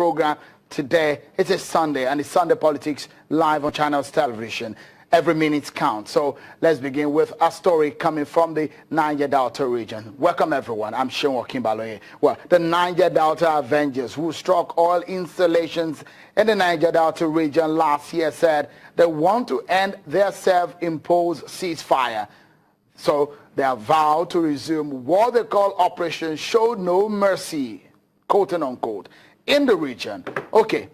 program today. It is Sunday, and it's Sunday Politics live on Channels Television. Every minute counts. So let's begin with a story coming from the Niger Delta region. Welcome, everyone. I'm Sean Kimbaloye. Well, the Niger Delta Avengers, who struck oil installations in the Niger Delta region last year, said they want to end their self-imposed ceasefire. So they have vowed to resume what they call Operation Show No Mercy, quote and unquote, in the region. Okay.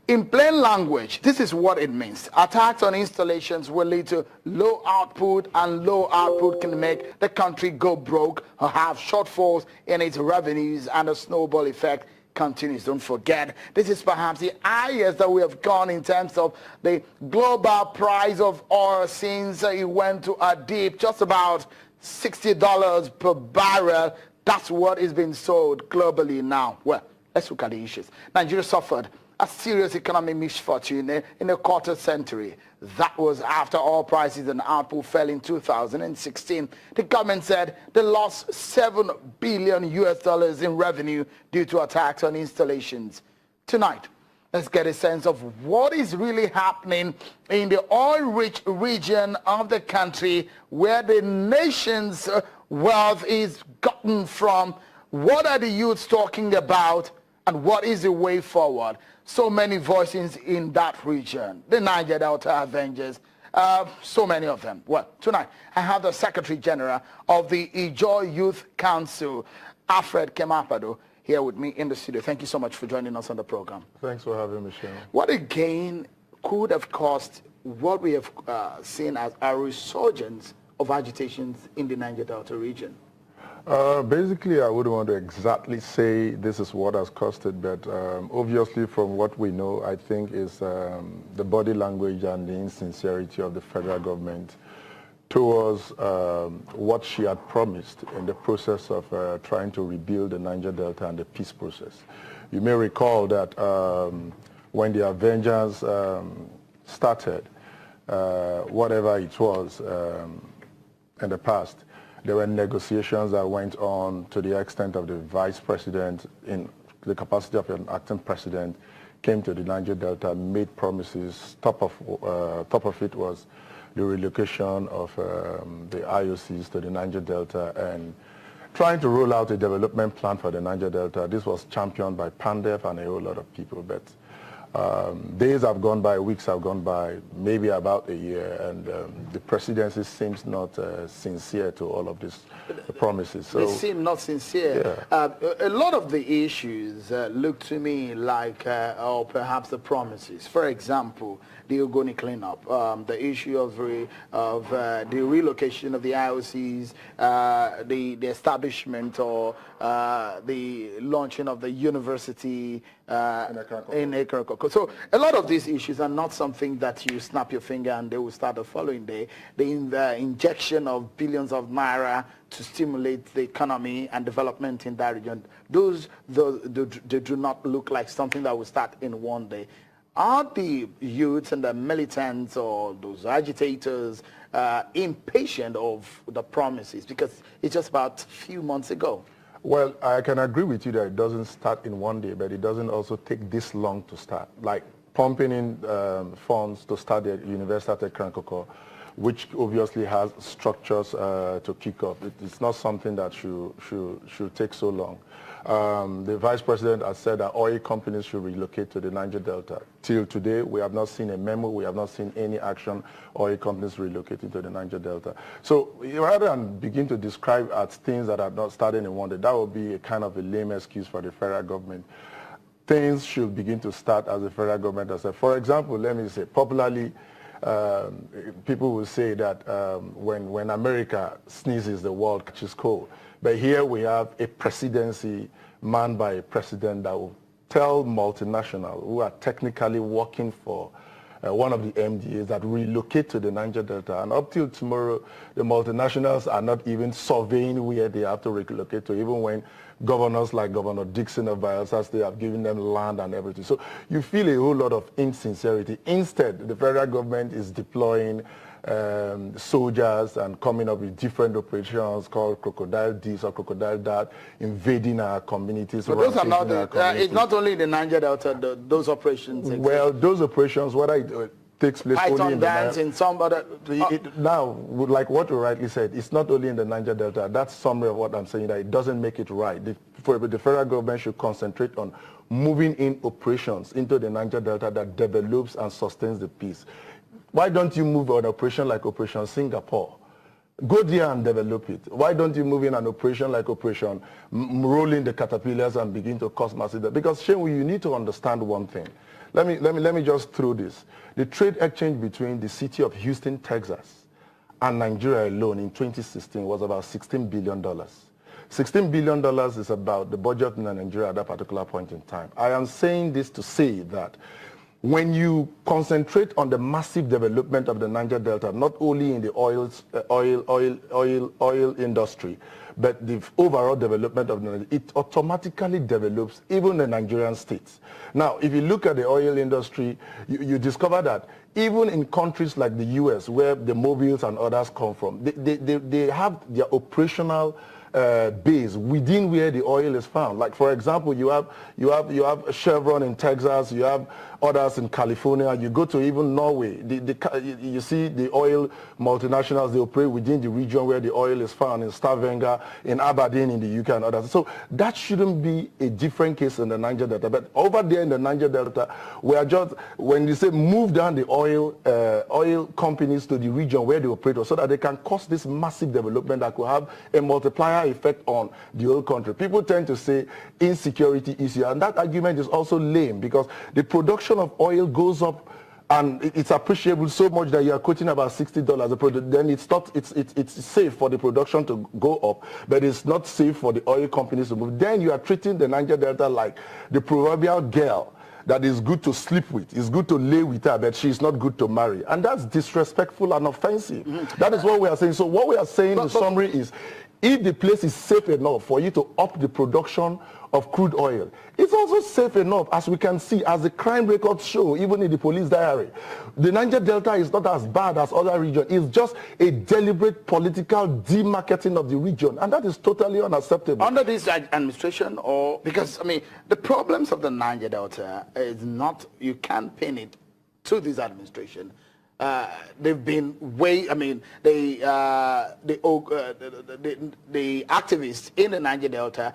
In plain language, this is what it means. Attacks on installations will lead to low output, and low output can make the country go broke or have shortfalls in its revenues, and the snowball effect continues. Don't forget, this is perhaps the highest that we have gone in terms of the global price of oil since it went to a dip, just about $60 per barrel. That's what is being sold globally now. Well, let's look at the issues. Nigeria suffered a serious economic misfortune in a quarter century. That was after oil prices and output fell in 2016. The government said they lost $7 billion in revenue due to attacks on installations. Tonight, let's get a sense of what is really happening in the oil-rich region of the country, where the nation's wealth is gotten from. What are the youths talking about, and what is the way forward? So many voices in that region. The Niger Delta Avengers, so many of them. Well, tonight I have the Secretary General of the Ijaw Youth Council, Alfred Kemapado, here with me in the studio. Thank you so much for joining us on the program. Thanks for having me, Sean. What again could have caused what we have seen as a resurgence of agitations in the Niger Delta region? Basically, I wouldn't want to exactly say this is what has caused it, but obviously from what we know, I think is the body language and the insincerity of the federal government towards what she had promised in the process of trying to rebuild the Niger Delta and the peace process. You may recall that when the Avengers started, whatever it was in the past, there were negotiations that went on to the extent of the vice president, in the capacity of an acting president, came to the Niger Delta, made promises. Top of it was the relocation of the IOCs to the Niger Delta and trying to roll out a development plan for the Niger Delta. This was championed by PANDEF and a whole lot of people. But days have gone by, weeks have gone by, maybe about a year, and the presidency seems not sincere to all of these promises. So, they seem not sincere. Yeah. A lot of the issues look to me like, or perhaps the promises. For example, the Ogoni cleanup, the issue of the relocation of the IOCs, the establishment or the launching of the university in Ekeroko. So a lot of these issues are not something that you snap your finger and they will start the following day. The injection of billions of naira to stimulate the economy and development in that region, they do not look like something that will start in one day. Are the youths and the militants or those agitators impatient of the promises? Because it's just about a few months ago. Well, I can agree with you that it doesn't start in one day, but it doesn't also take this long to start. Like pumping in funds to start the university at Krankoko, which obviously has structures to kick off. It's not something that should take so long. The vice president has said that oil companies should relocate to the Niger Delta. Till today, we have not seen a memo. We have not seen any action oil companies relocating to the Niger Delta. So rather than begin to describe as things that are not starting in one day, that would be a kind of a lame excuse for the federal government. Things should begin to start as the federal government has said. For example, let me say, popularly, people will say that when America sneezes, the world catches cold. But here we have a presidency manned by a president that will tell multinationals who are technically working for one of the MDAs that relocate to the Niger Delta. And up till tomorrow, the multinationals are not even surveying where they have to relocate to, even when governors like Governor Dixon of Bayelsa State have given them land and everything. So you feel a whole lot of insincerity. Instead, the federal government is deploying soldiers and coming up with different operations called crocodile this or crocodile that, invading our communities. But those are not it's not only in the Niger Delta, those operations exist. Well, those operations, whether it takes place only in the Niger, in some other... now, like what you rightly said, it's not only in the Niger Delta. That's summary of what I'm saying, that it doesn't make it right. The federal government should concentrate on moving in operations into the Niger Delta that develops and sustains the peace. Why don't you move an operation like Operation Singapore? Go there and develop it. Why don't you move in an operation like Operation Rolling the Caterpillars and begin to cause massive... Because, Shehu, you need to understand one thing. Let me just throw this. The trade exchange between the city of Houston, Texas, and Nigeria alone in 2016 was about $16 billion. $16 billion is about the budget in Nigeria at that particular point in time. I am saying this to say that when you concentrate on the massive development of the Niger Delta, not only in the oil industry, but the overall development of the, it automatically develops even the Nigerian states. Now, if you look at the oil industry, you discover that even in countries like the US, where the Mobiles and others come from, they have their operational base within where the oil is found. Like, for example, you have Chevron in Texas, you have others in California, you go to even Norway, you see the oil multinationals, they operate within the region where the oil is found, in Stavanger, in Aberdeen, in the UK and others. So that shouldn't be a different case in the Niger Delta. But over there in the Niger Delta, we are just, when you say move down the oil companies to the region where they operate, so that they can cause this massive development that could have a multiplier effect on the whole country. People tend to say insecurity issue, and that argument is also lame, because the production of oil goes up and it's appreciable so much that you are quoting about $60. Then it's safe for the production to go up, but it's not safe for the oil companies to move. Then you are treating the Niger Delta like the proverbial girl that is good to sleep with, is good to lay with her, but she is not good to marry. And that's disrespectful and offensive. That is what we are saying. So what we are saying in summary is, if the place is safe enough for you to up the production of crude oil, it's also safe enough, as we can see, as the crime records show, even in the police diary. The Niger Delta is not as bad as other regions. It's just a deliberate political demarketing of the region, and that is totally unacceptable. Under this administration, or because, I mean, the problems of the Niger Delta is not, you can't pin it to this administration. They've been way, I mean, the activists in the Niger Delta,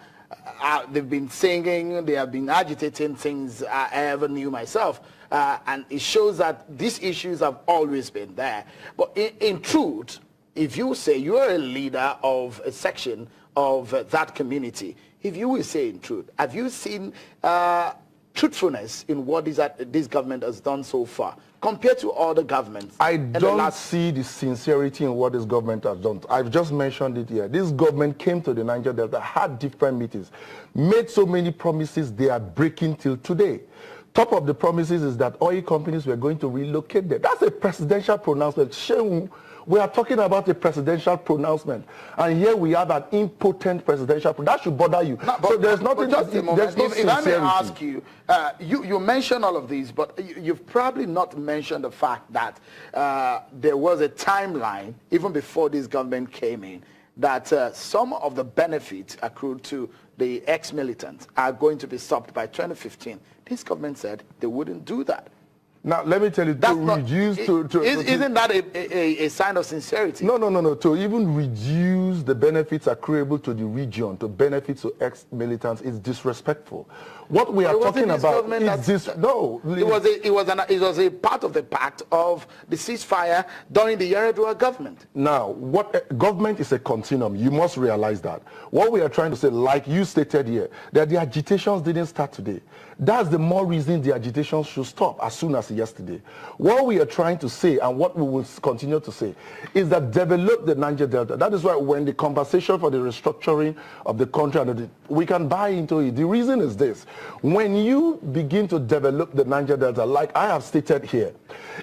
they've been singing, they have been agitating since I ever knew myself. And it shows that these issues have always been there. But in truth, if you say you're a leader of a section of that community, if you will say in truth, have you seen truthfulness in what this government has done so far compared to other governments? I don't see the sincerity in what this government has done. I've just mentioned it here. This government came to the Niger Delta, had different meetings, made so many promises they are breaking till today. Top of the promises is that oil companies were going to relocate there. That's a presidential pronouncement. We are talking about a presidential pronouncement, and here we have an impotent presidential. That should bother you. No, so there's nothing. There's no sincerity. If I may ask you, you mentioned all of these, but you've probably not mentioned the fact that there was a timeline even before this government came in that some of the benefits accrued to the ex-militants are going to be stopped by 2015. This government said they wouldn't do that. Now, let me tell you, isn't that a sign of sincerity? No. To even reduce the benefits accruable to the region, to benefits to ex-militants, is disrespectful. What we are talking about is this. No, it was a part of the pact of the ceasefire during the Yar'Adua government. Now, government is a continuum. You must realize that. What we are trying to say, like you stated here, that the agitations didn't start today. That's the more reason the agitations should stop as soon as yesterday. What we are trying to say, and what we will continue to say, is that develop the Niger Delta. That is why when the conversation for the restructuring of the country, we can buy into it. The reason is this. When you begin to develop the Niger Delta, like I have stated here,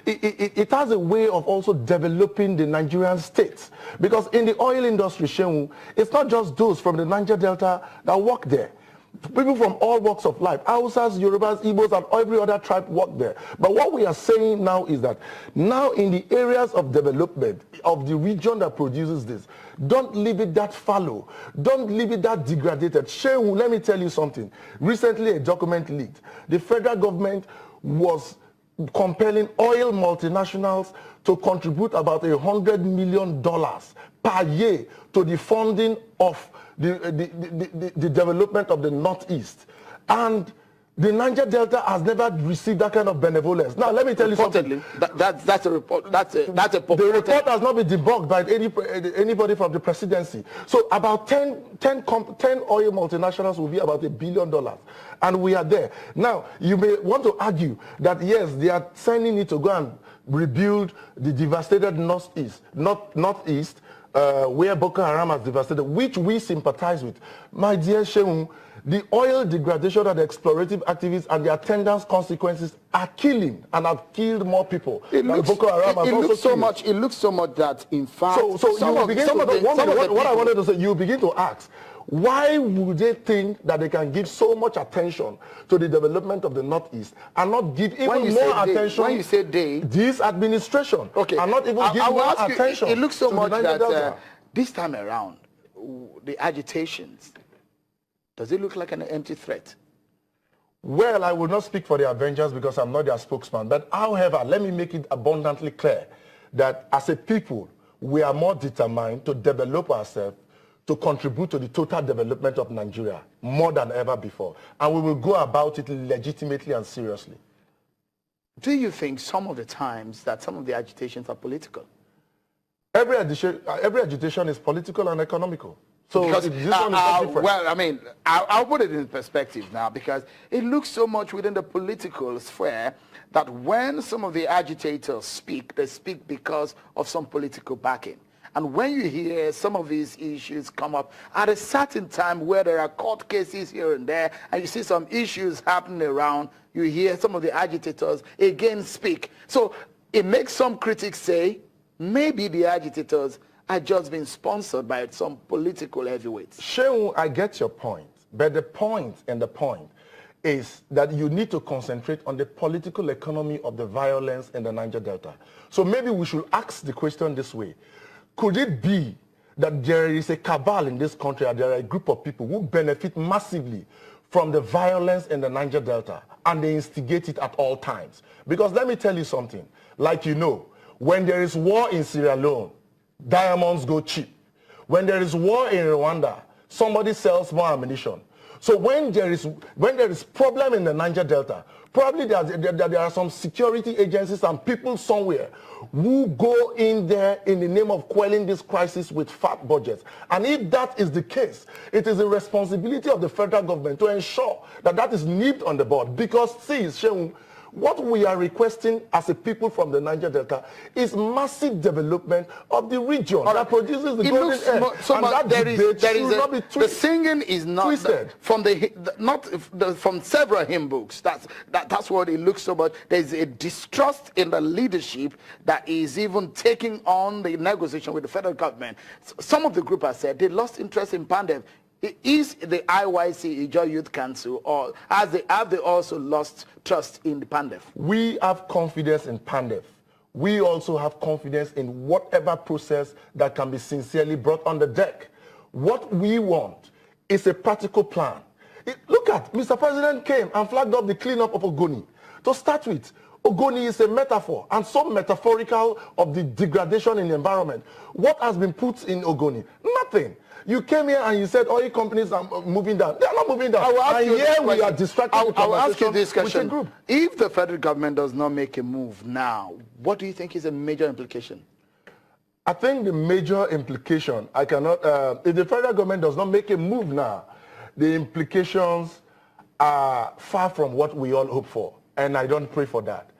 it has a way of also developing the Nigerian states. Because in the oil industry, it's not just those from the Niger Delta that work there. People from all walks of life, Hausas, Yorubas, Igbos, and every other tribe work there. But what we are saying now is that now in the areas of development of the region that produces this, don't leave it that fallow. Don't leave it that degraded. Shehu, let me tell you something. Recently, a document leaked. The federal government was compelling oil multinationals to contribute about $100 million per year to the funding of the development of the Northeast. And the Niger Delta has never received that kind of benevolence. Now, let me tell you something. That's a report. That's a the report has not been debunked by anybody from the presidency. So about 10 oil multinationals will be about $1 billion. And we are there. Now, you may want to argue that, yes, they are sending it to go and rebuild the devastated Northeast, where Boko Haram has devastated, which we sympathize with. My dear Shehu, the oil degradation and the explorative activities and the attendance consequences are killing and have killed more people. It looks so much that, in fact, what I wanted to say, you begin to ask, why would they think that they can give so much attention to the development of the Northeast and not give even more attention when you say this administration? Okay. And not even give more attention. It looks so much that this time around, the agitations, does it look like an empty threat? Well, I will not speak for the Avengers because I'm not their spokesman. But however, let me make it abundantly clear that as a people, we are more determined to develop ourselves, to contribute to the total development of Nigeria more than ever before. And we will go about it legitimately and seriously. Do you think some of the times that some of the agitations are political? Every agitation is political and economical. So because, this one is different. Well, I mean, I'll put it in perspective now, because it looks so much within the political sphere that when some of the agitators speak, they speak because of some political backing. And when you hear some of these issues come up at a certain time where there are court cases here and there, and you see some issues happening around, you hear some of the agitators again speak. So it makes some critics say, maybe the agitators are just being sponsored by some political heavyweights. Shehu, I get your point. But the point is that you need to concentrate on the political economy of the violence in the Niger Delta. So maybe we should ask the question this way. Could it be that there is a cabal in this country, and there are a group of people who benefit massively from the violence in the Niger Delta, and they instigate it at all times? Because let me tell you something. Like you know, when there is war in Sierra Leone, diamonds go cheap. When there is war in Rwanda, somebody sells more ammunition. So when there is problem in the Niger Delta, probably there are some security agencies and people somewhere who go in there in the name of quelling this crisis with fat budgets. And if that is the case, it is the responsibility of the federal government to ensure that that is nipped on the bud. Because, see, Shehu, what we are requesting as a people from the Niger Delta is massive development of the region that produces the golden egg. The singing is not twisted from several hymn books. That's what it looks so much. There's a distrust in the leadership that is even taking on the negotiation with the federal government. Some of the group have said they lost interest in Pandev. Is the IYC, Ijaw Youth Council, or have they also lost trust in the Pandev? We have confidence in Pandev. We also have confidence in whatever process that can be sincerely brought on the deck. What we want is a practical plan. Look at, Mr. President came and flagged up the cleanup of Ogoni. To start with, Ogoni is a metaphor and so metaphorical of the degradation in the environment. What has been put in Ogoni? Nothing. You came here and you said oil companies are moving down. They are not moving down. And here we are distracting. I will ask you this question. If the federal government does not make a move now, what do you think is a major implication? I think the major implication, if the federal government does not make a move now, the implications are far from what we all hope for. And I don't pray for that.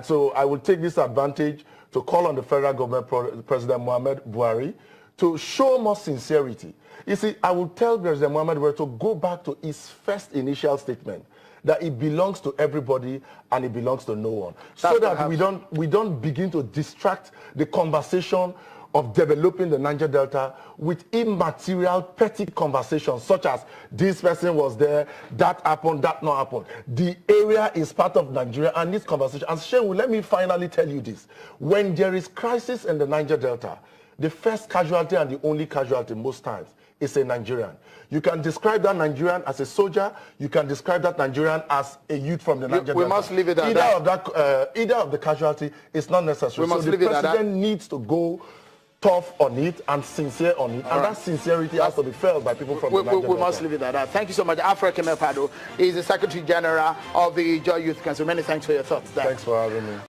So I will take this advantage to call on the federal government, President Muhammad Buhari, to show more sincerity. You see, I will tell President Muhammad Buhari to go back to his first initial statement, that it belongs to everybody and it belongs to no one. So that we don't begin to distract the conversation of developing the Niger Delta with immaterial, petty conversations such as this person was there, that happened, that not happened. The area is part of Nigeria, and this conversation, and Shehu, let me finally tell you this. When there is crisis in the Niger Delta, the first casualty and the only casualty most times is a Nigerian. You can describe that Nigerian as a soldier. You can describe that Nigerian as a youth from the Niger Delta. We must leave it at that. Either of the casualty is not necessary. We must leave it at that. The president needs to go tough on it and sincere on it. And that sincerity has to be felt by people from the Niger Delta. We must leave it at that. Thank you so much. Alfred Kemepado is the Secretary General of the Joy Youth Council. Many thanks for your thoughts there. Thanks for having me.